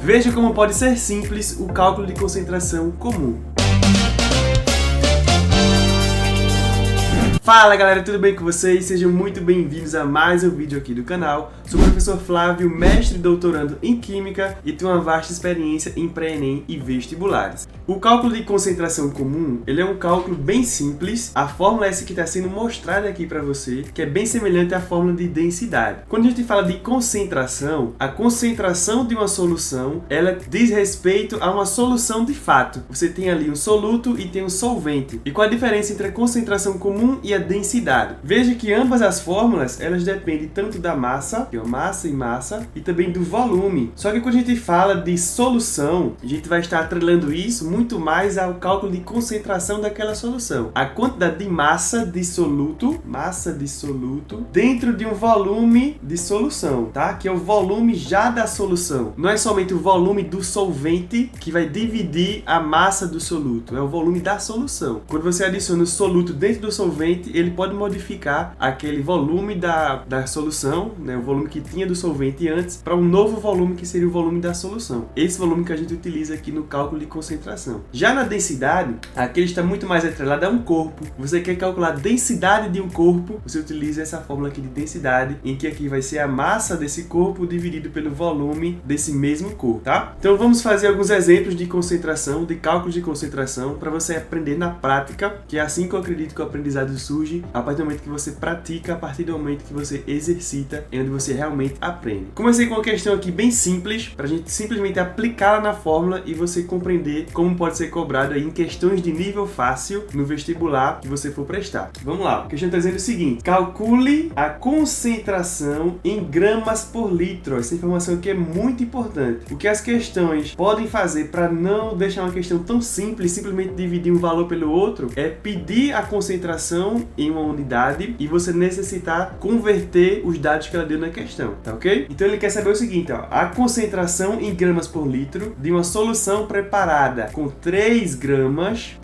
Veja como pode ser simples o cálculo de concentração comum. Fala galera, tudo bem com vocês? Sejam muito bem-vindos a mais um vídeo aqui do canal. Sou o professor Flávio, mestre e doutorando em Química e tenho uma vasta experiência em pré-ENEM e vestibulares. O cálculo de concentração comum, ele é um cálculo bem simples. A fórmula é essa que está sendo mostrada aqui para você, que é bem semelhante à fórmula de densidade. Quando a gente fala de concentração, a concentração de uma solução, ela diz respeito a uma solução de fato. Você tem ali um soluto e tem um solvente. E qual a diferença entre a concentração comum e a densidade? Veja que ambas as fórmulas, elas dependem tanto da massa, que é massa e massa, e também do volume. Só que quando a gente fala de solução, a gente vai estar atrelando isso muito mais ao cálculo de concentração daquela solução. A quantidade de massa de soluto dentro de um volume de solução, tá? Que é o volume já da solução. Não é somente o volume do solvente que vai dividir a massa do soluto, é o volume da solução. Quando você adiciona o soluto dentro do solvente, ele pode modificar aquele volume da solução, né? O volume que tinha do solvente antes, para um novo volume que seria o volume da solução. Esse volume que a gente utiliza aqui no cálculo de concentração. Já na densidade, aqui ele está muito mais atrelado a um corpo. Você quer calcular a densidade de um corpo, você utiliza essa fórmula aqui de densidade, em que aqui vai ser a massa desse corpo dividido pelo volume desse mesmo corpo, tá? Então vamos fazer alguns exemplos de concentração, de cálculos de concentração, para você aprender na prática, que é assim que eu acredito que o aprendizado surge, a partir do momento que você pratica, a partir do momento que você exercita, é onde você realmente aprende. Comecei com uma questão aqui bem simples, para a gente simplesmente aplicá-la na fórmula e você compreender como pode ser cobrado aí em questões de nível fácil no vestibular que você for prestar. Vamos lá, a questão está dizendo o seguinte: calcule a concentração em gramas por litro. Essa informação aqui é muito importante. O que as questões podem fazer para não deixar uma questão tão simples, simplesmente dividir um valor pelo outro, é pedir a concentração em uma unidade e você necessitar converter os dados que ela deu na questão, tá ok? Então ele quer saber o seguinte, ó, a concentração em gramas por litro de uma solução preparada com 3 gramas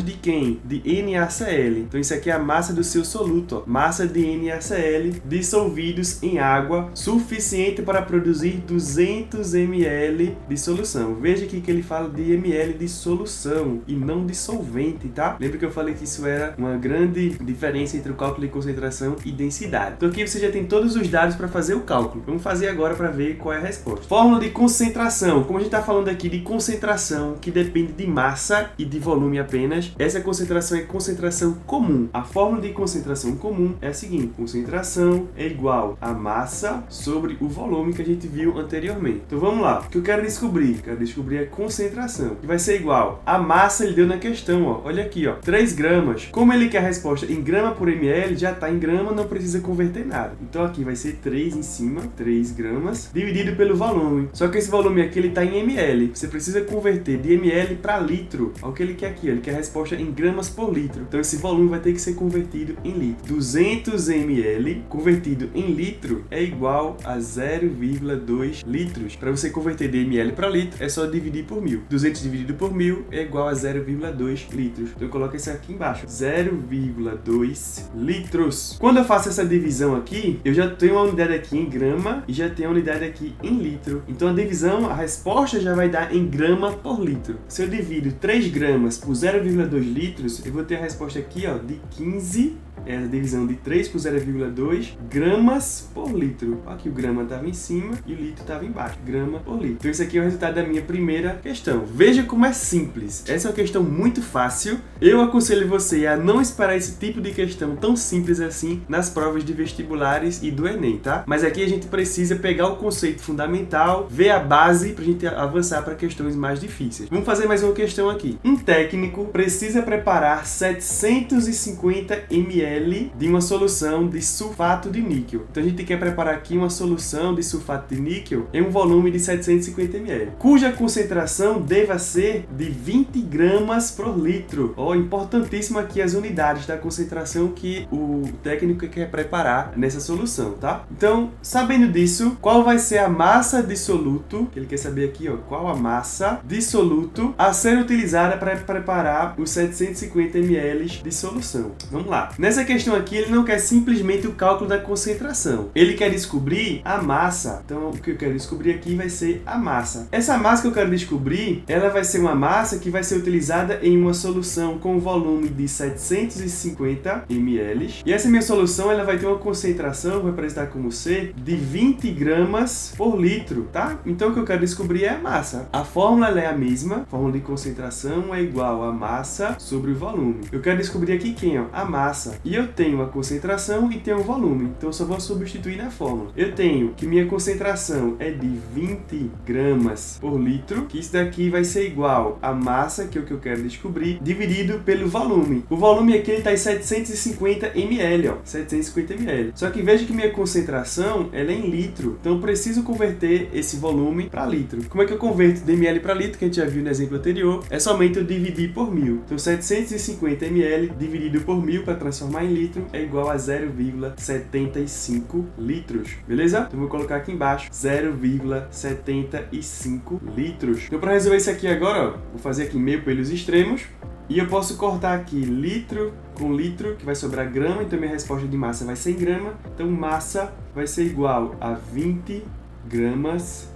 de quem? De NaCl. Então isso aqui é a massa do seu soluto, ó, massa de NaCl dissolvidos em água suficiente para produzir 200 ml de solução. Veja aqui que ele fala de ml de solução e não de solvente, tá? Lembra que eu falei que isso era uma grande diferença entre o cálculo de concentração e densidade. Então aqui você já tem todos os dados para fazer o cálculo. Vamos fazer agora para ver qual é a resposta. Fórmula de concentração. Como a gente está falando aqui de concentração que depende de massa e de volume apenas, essa concentração é concentração comum. A fórmula de concentração comum é a seguinte: concentração é igual a massa sobre o volume que a gente viu anteriormente. Então vamos lá. O que eu quero descobrir? Quero descobrir a concentração, que vai ser igual a massa, ele deu na questão, ó. Olha aqui, ó, 3 gramas. Como ele quer a resposta em grama por ml, já está em grama, não precisa converter nada. Então aqui vai ser 3 em cima, 3 gramas, dividido pelo volume. Só que esse volume aqui, ele está em ml. Você precisa converter de ml para litro. Olha o que ele quer aqui, ó. Ele quer a resposta em gramas por litro. Então esse volume vai ter que ser convertido em litro. 200 ml convertido em litro é igual a 0,2 litros. Para você converter de ml para litro, é só dividir por 1000. 200 dividido por 1000 é igual a 0,2 litros. Então eu coloco esse aqui embaixo, 0,2 litros. Quando eu faço essa divisão aqui, eu já tenho uma unidade aqui em grama e já tenho uma unidade aqui em litro. Então a divisão, a resposta já vai dar em grama por litro. Se eu divido 3 gramas por 0,2 litros, eu vou ter a resposta aqui, ó, de 15, é a divisão de 3 por 0,2 gramas por litro. Aqui o grama estava em cima e o litro estava embaixo, grama por litro. Então esse aqui é o resultado da minha primeira questão. Veja como é simples. Essa é uma questão muito fácil. Eu aconselho você a não esperar esse tipo de questão tão simples assim nas provas de vestibulares e do Enem, tá? Mas aqui a gente precisa pegar o conceito fundamental, ver a base pra gente avançar para questões mais difíceis. Vamos fazer mais uma questão aqui. Um técnico precisa preparar 750 ml de uma solução de sulfato de níquel. Então a gente quer preparar aqui uma solução de sulfato de níquel em um volume de 750 ml, cuja concentração deva ser de 20 gramas por litro. Ó, importantíssimo aqui as unidades, tá? concentração que o técnico quer preparar nessa solução, tá? Então, sabendo disso, qual vai ser a massa de soluto, que ele quer saber aqui, ó, qual a massa de soluto a ser utilizada para preparar os 750 ml de solução. Vamos lá. Nessa questão aqui, ele não quer simplesmente o cálculo da concentração. Ele quer descobrir a massa. Então, o que eu quero descobrir aqui vai ser a massa. Essa massa que eu quero descobrir, ela vai ser uma massa que vai ser utilizada em uma solução com volume de 750 ml. E essa minha solução, ela vai ter uma concentração, vou representar como C, de 20 gramas por litro, tá? Então, o que eu quero descobrir é a massa. A fórmula ela é a mesma. A fórmula de concentração é igual a massa sobre o volume. Eu quero descobrir aqui quem, ó? A massa. E eu tenho a concentração e tenho o volume. Então, eu só vou substituir na fórmula. Eu tenho que minha concentração é de 20 gramas por litro, que isso daqui vai ser igual a massa, que é o que eu quero descobrir, dividido pelo volume. O volume aqui está em 750 ml, ó. 750 ml. Só que veja que minha concentração ela é em litro. Então, eu preciso converter esse volume para litro. Como é que eu converto de ml para litro, que a gente já viu no exemplo anterior? É somente eu dividir por 1000. Então, 750 ml dividido por 1000 para transformar em litro é igual a 0,75 litros. Beleza? Então, vou colocar aqui embaixo 0,75 litros. Então, para resolver isso aqui agora, ó, vou fazer aqui meio pelos extremos. E eu posso cortar aqui litro com litro, que vai sobrar grama. Então, minha resposta de massa vai ser em grama. Então, massa vai ser igual a 20 gramas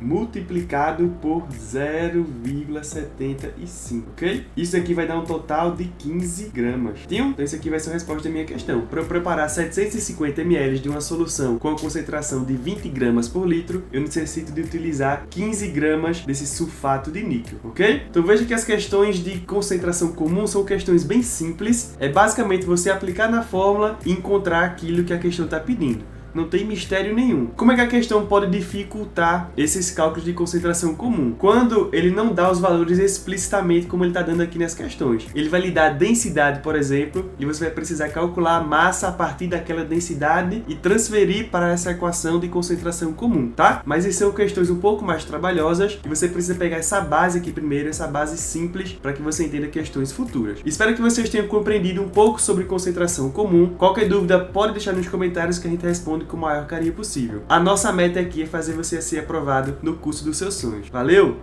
multiplicado por 0,75, ok? Isso aqui vai dar um total de 15 gramas. Então, isso aqui vai ser a resposta da minha questão. Para eu preparar 750 ml de uma solução com a concentração de 20 gramas por litro, eu necessito de utilizar 15 gramas desse sulfato de níquel, ok? Então, veja que as questões de concentração comum são questões bem simples. É basicamente você aplicar na fórmula e encontrar aquilo que a questão está pedindo. Não tem mistério nenhum. Como é que a questão pode dificultar esses cálculos de concentração comum? Quando ele não dá os valores explicitamente como ele está dando aqui nas questões. Ele vai lhe dar a densidade, por exemplo, e você vai precisar calcular a massa a partir daquela densidade e transferir para essa equação de concentração comum, tá? Mas essas são questões um pouco mais trabalhosas e você precisa pegar essa base aqui primeiro, essa base simples, para que você entenda questões futuras. Espero que vocês tenham compreendido um pouco sobre concentração comum. Qualquer dúvida pode deixar nos comentários que a gente responde com o maior carinho possível. A nossa meta aqui é fazer você ser aprovado no curso dos seus sonhos. Valeu!